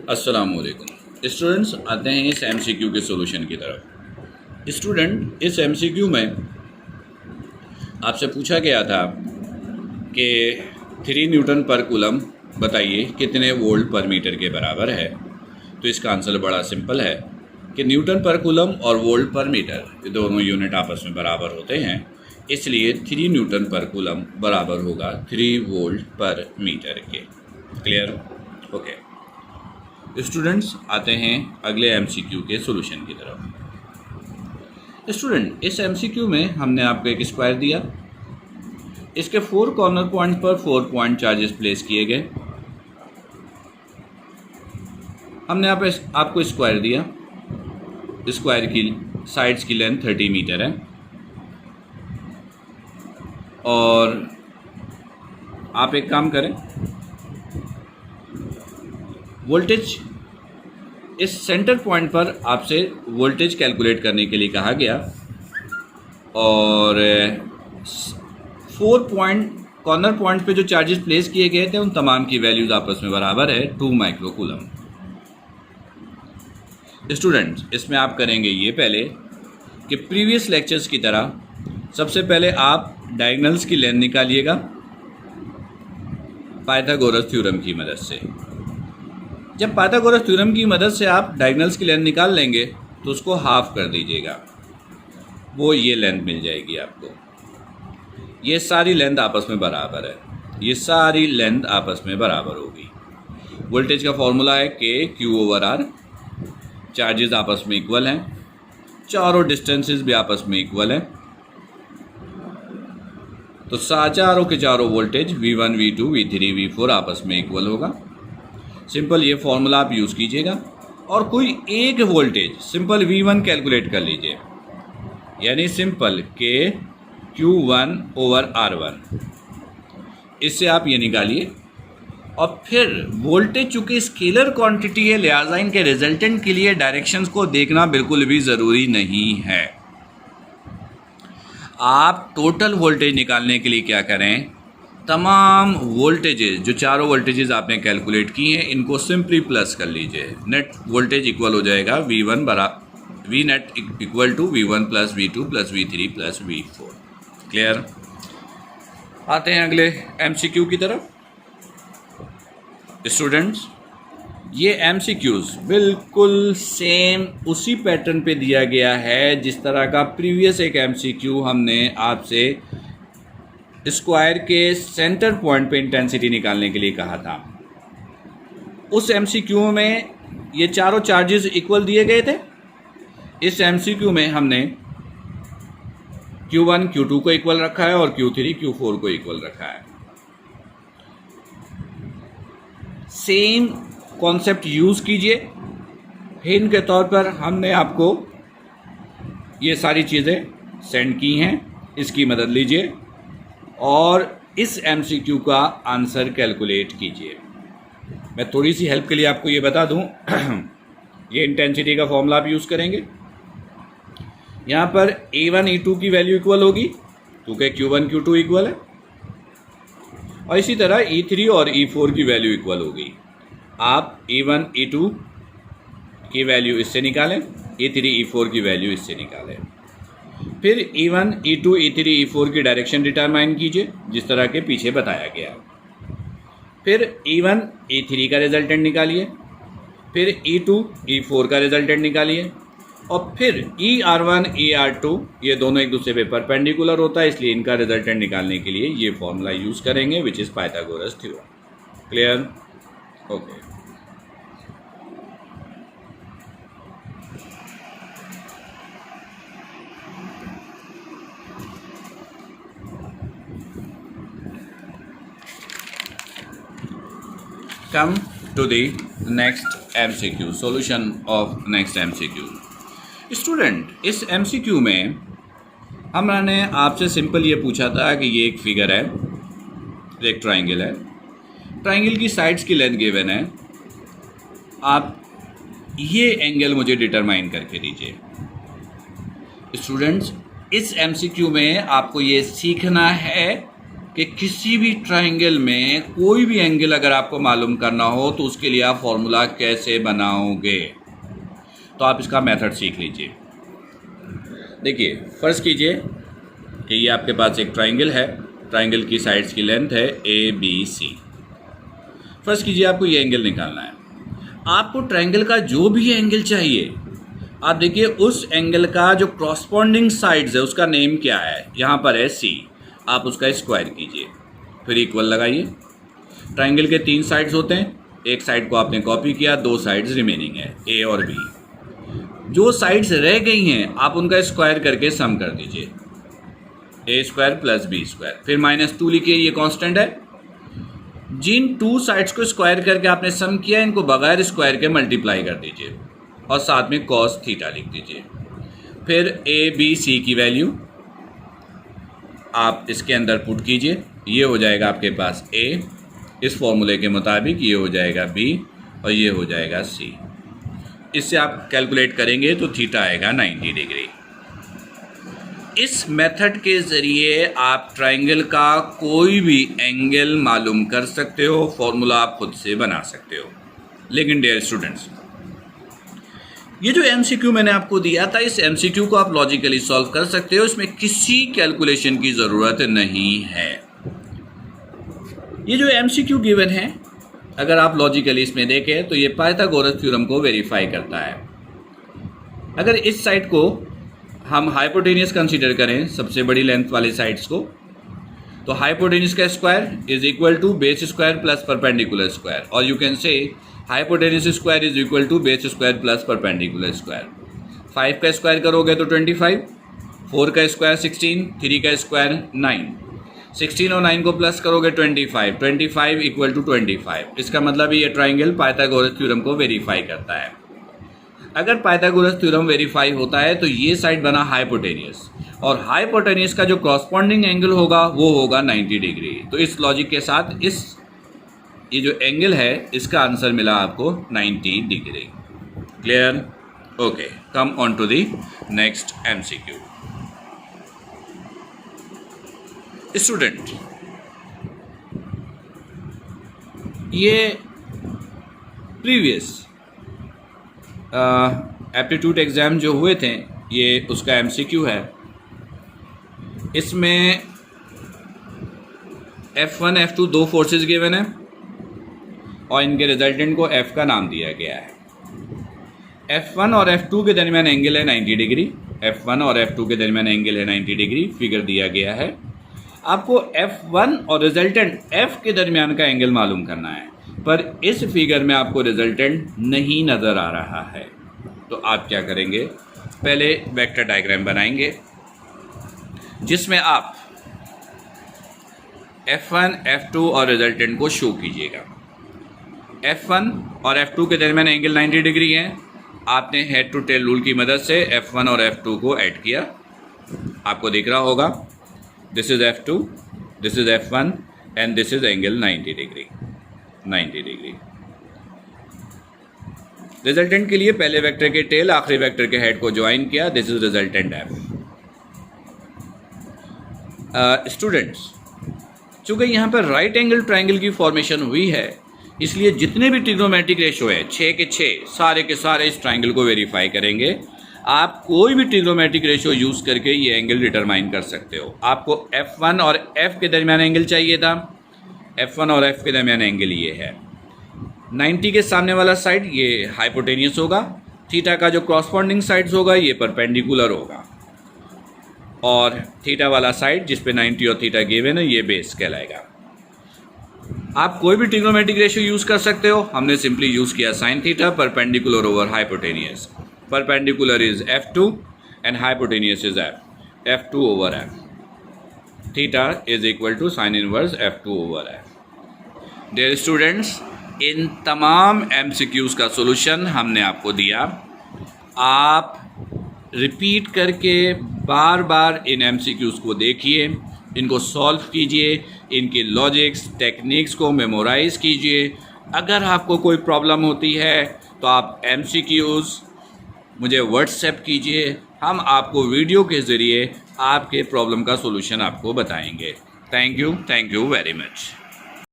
अस्सलामुअलैकुम स्टूडेंट्स, आते हैं इस एमसीक्यू के सॉल्यूशन की तरफ। स्टूडेंट, इस एमसीक्यू में आपसे पूछा गया था कि 3 न्यूटन पर कूलम बताइए कितने वोल्ट पर मीटर के बराबर है। तो इसका आंसर बड़ा सिंपल है कि न्यूटन पर कूलम और वोल्ट पर मीटर ये दोनों यूनिट आपस में बराबर होते हैं, इसलिए 3 न्यूटन पर कूलम बराबर होगा 3 वोल्ट पर मीटर के। क्लियर? ओके स्टूडेंट्स, आते हैं अगले एमसीक्यू के सॉल्यूशन की तरफ। स्टूडेंट, इस एमसीक्यू में हमने आपको एक स्क्वायर दिया, इसके 4 कॉर्नर पॉइंट पर 4 पॉइंट चार्जेस प्लेस किए गए। हमने आपको स्क्वायर दिया, स्क्वायर की साइड्स की लेंथ 30 मीटर है और आप एक काम करें, वोल्टेज इस सेंटर पॉइंट पर आपसे वोल्टेज कैलकुलेट करने के लिए कहा गया और 4 पॉइंट कॉर्नर पॉइंट पे जो चार्जेस प्लेस किए गए थे उन तमाम की वैल्यूज आपस में बराबर है 2 माइक्रो कूलम। स्टूडेंट्स, इसमें आप करेंगे ये पहले कि प्रीवियस लेक्चर्स की तरह सबसे पहले आप डायगोनल्स की लेंथ निकालिएगा पाइथागोरस थ्योरम की मदद से। जब पाइथागोरस थ्योरम की मदद से आप डायगोनल्स की लेंथ निकाल लेंगे तो उसको हाफ कर दीजिएगा, वो ये लेंथ मिल जाएगी आपको। ये सारी लेंथ आपस में बराबर है, ये सारी लेंथ आपस में बराबर होगी। वोल्टेज का फॉर्मूला है Q/R। चार्जेस आपस में इक्वल हैं, चारों डिस्टेंसेस भी आपस में इक्वल हैं, तो चारों के चारों voltage V1, V2, V3, V4 आपस में इक्वल होगा। सिंपल ये फॉर्मूला आप यूज़ कीजिएगा और कोई एक वोल्टेज सिंपल V1 कैलकुलेट कर लीजिए, यानी सिंपल के Q1/R1। इससे आप ये निकालिए और फिर वोल्टेज चूँकि स्केलर क्वांटिटी है लिहाजा इनके रिजल्टेंट के लिए डायरेक्शंस को देखना बिल्कुल भी ज़रूरी नहीं है। आप टोटल वोल्टेज निकालने के लिए क्या करें, तमाम वोल्टेजेस जो चारों वोल्टेजेस आपने कैलकुलेट की हैं इनको सिंपली प्लस कर लीजिए। नेट वोल्टेज इक्वल हो जाएगा V net equal to V1 plus V2 plus V3 plus V4। Clear? आते हैं अगले एमसीक्यू की तरफ। स्टूडेंट्स, ये एमसीक्यूज बिल्कुल सेम उसी पैटर्न पे दिया गया है जिस तरह का प्रीवियस एक एमसीक्यू हमने आपसे स्क्वायर के सेंटर पॉइंट पे इंटेंसिटी निकालने के लिए कहा था। उस एमसीक्यू में ये चारों चार्जेस इक्वल दिए गए थे। इस एमसीक्यू में हमने Q1 Q2 को इक्वल रखा है और Q3 Q4 को इक्वल रखा है। सेम कॉन्सेप्ट यूज़ कीजिए। हिंट के तौर पर हमने आपको ये सारी चीज़ें सेंड की हैं, इसकी मदद लीजिए और इस एमसीक्यू का आंसर कैलकुलेट कीजिए। मैं थोड़ी सी हेल्प के लिए आपको ये बता दूं ये इंटेंसिटी का फॉर्मूला आप यूज़ करेंगे। यहाँ पर E1 E2 की वैल्यू इक्वल होगी क्योंकि Q1 Q2 इक्वल है और इसी तरह E3 और E4 की वैल्यू इक्वल होगी। आप E1 E2 की वैल्यू इससे निकालें, E3 E4 की वैल्यू इससे निकालें। फिर E1 E2 E3 E4 की डायरेक्शन डिटरमाइन कीजिए जिस तरह के पीछे बताया गया। फिर E1 E3 का रिजल्टेंट निकालिए, फिर E2 E4 का रिजल्टेंट निकालिए और फिर ER1 ER2 ये दोनों एक दूसरे पे परपेंडिकुलर होता है, इसलिए इनका रिजल्टेंट निकालने के लिए ये फॉर्मूला यूज़ करेंगे which is Pythagoras theorem. Clear? Okay come to the next MCQ, solution of next MCQ। Student, इस MCQ में हमने आपसे सिंपल ये पूछा था कि ये एक फिगर है, एक ट्राइंगल है, ट्राइंगल की साइड्स की लेंथ गिवन है, आप ये एंगल मुझे डिटरमाइन करके दीजिए। स्टूडेंट्स, इस MCQ में आपको ये सीखना है कि किसी भी ट्राइंगल में कोई भी एंगल अगर आपको मालूम करना हो तो उसके लिए आप फॉर्मूला कैसे बनाओगे। तो आप इसका मेथड सीख लीजिए। देखिए, फर्ज कीजिए कि ये आपके पास एक ट्राइंगल है, ट्राइंगल की साइड्स की लेंथ है ABC। फर्ज कीजिए आपको ये एंगल निकालना है। आपको ट्राइंगल का जो भी एंगल चाहिए, आप देखिए उस एंगल का जो क्रॉसपॉन्डिंग साइड्स है उसका नेम क्या है, यहाँ पर है C। आप उसका स्क्वायर कीजिए, फिर इक्वल लगाइए। ट्राइंगल के 3 साइड्स होते हैं, एक साइड को आपने कॉपी किया, 2 साइड्स रिमेनिंग है A और B। जो साइड्स रह गई हैं आप उनका स्क्वायर करके सम कर दीजिए, A² + B²। फिर -2 लिखिए, ये कांस्टेंट है। जिन 2 साइड्स को स्क्वायर करके आपने सम किया, इनको बगैर स्क्वायर के मल्टीप्लाई कर दीजिए और साथ में cos थीटा लिख दीजिए। फिर ABC की वैल्यू आप इसके अंदर पुट कीजिए, ये हो जाएगा आपके पास A, इस फॉर्मूले के मुताबिक ये हो जाएगा B और ये हो जाएगा C। इससे आप कैलकुलेट करेंगे तो थीटा आएगा 90 डिग्री। इस मेथड के ज़रिए आप ट्राइंगल का कोई भी एंगल मालूम कर सकते हो, फॉर्मूला आप खुद से बना सकते हो। लेकिन डियर स्टूडेंट्स, ये जो MCQ मैंने आपको दिया था, इस MCQ को आप लॉजिकली सॉल्व कर सकते हो, इसमें किसी कैलकुलेशन की ज़रूरत नहीं है। ये जो MCQ गिवन है, अगर आप लॉजिकली इसमें देखें तो ये पाइथागोरस थ्योरम को वेरीफाई करता है। अगर इस साइड को हम हाइपोटेनियस कंसीडर करें, सबसे बड़ी लेंथ वाले साइड्स को, तो हाइपोटेनियस का square is equal to base square plus perpendicular square, और you can say hypotenuse square is equal to base square plus perpendicular square. 5 का स्क्वायर करोगे तो 25, 4 का स्क्वायर 16, 3 का स्क्वायर 9, 16 और 9 को प्लस करोगे 25, 25 इक्वल टू 25। इसका मतलब ये ट्राइंगल पाइथागोरस थ्योरम को वेरीफाई करता है। अगर पाइथागोरस थ्योरम वेरीफाई होता है तो ये साइड बना हाइपोटेनियस, और हाइपोटेनियस का जो कॉरस्पॉन्डिंग एंगल होगा वो होगा 90 डिग्री। तो इस लॉजिक के साथ ये जो एंगल है इसका आंसर मिला आपको 90 degree. Clear? Okay, come on to the next MCQ। Student, ये प्रीवियस एप्टीट्यूड एग्ज़ाम जो हुए थे, ये उसका MCQ है। इसमें F1 F2 दो फोर्सेस गिवन है और इनके रिजल्टेंट को F का नाम दिया गया है। F1 और F2 के दरमियान एंगल है 90 डिग्री। F1 और F2 के दरमियान एंगल है 90 डिग्री, फिगर दिया गया है। आपको F1 और रिजल्टेंट F के दरमियान का एंगल मालूम करना है, पर इस फिगर में आपको रिजल्टेंट नहीं नज़र आ रहा है। तो आप क्या करेंगे, पहले वेक्टर डायग्राम बनाएंगे जिसमें आप F1, F2 और रिजल्टेंट को शो कीजिएगा। F1 और F2 के दरमियान एंगल 90 डिग्री है। आपने हेड टू टेल रूल की मदद से F1 और F2 को ऐड किया, आपको दिख रहा होगा this is F2, this is F1 and this is angle 90 degree. 90 degree. Resultant के लिए पहले वेक्टर के टेल आखिरी वेक्टर के हेड को ज्वाइन किया, this is resultant F। Students, चूँकि यहाँ पर राइट एंगल ट्राइंगल की फॉर्मेशन हुई है, इसलिए जितने भी ट्रिग्नोमेट्रिक रेशो है 6 के 6 सारे के सारे इस ट्राइंगल को वेरीफाई करेंगे। आप कोई भी ट्रिग्नोमेट्रिक रेशो यूज़ करके ये एंगल डिटरमाइन कर सकते हो। आपको F1 और F के दरमियान एंगल चाहिए था, F1 और F के दरमियान एंगल ये है। 90 के सामने वाला साइड ये हाइपोटेनियस होगा, थीटा का जो क्रॉसपॉन्डिंग साइड्स होगा ये परपेंडिकुलर होगा, और थीटा वाला साइड जिस पे 90 और थीटा गिवन है ये बेस कहलाएगा। आप कोई भी ट्रिग्नोमेट्रिक रेशियो यूज़ कर सकते हो। हमने सिंपली यूज़ किया sine theta perpendicular over hypotenuse. Perpendicular is F2 and hypotenuse is F2 over F। Theta is equal to sine inverse F2 over F। Dear students, इन तमाम MCQs का solution हमने आपको दिया। आप रिपीट करके बार बार इन MCQs को देखिए, इनको सॉल्व कीजिए, इनके लॉजिक्स टेक्निक्स को मेमोराइज़ कीजिए। अगर आपको कोई प्रॉब्लम होती है तो आप MCQs मुझे व्हाट्सएप कीजिए, हम आपको वीडियो के ज़रिए आपके प्रॉब्लम का सॉल्यूशन आपको बताएंगे। Thank you very much.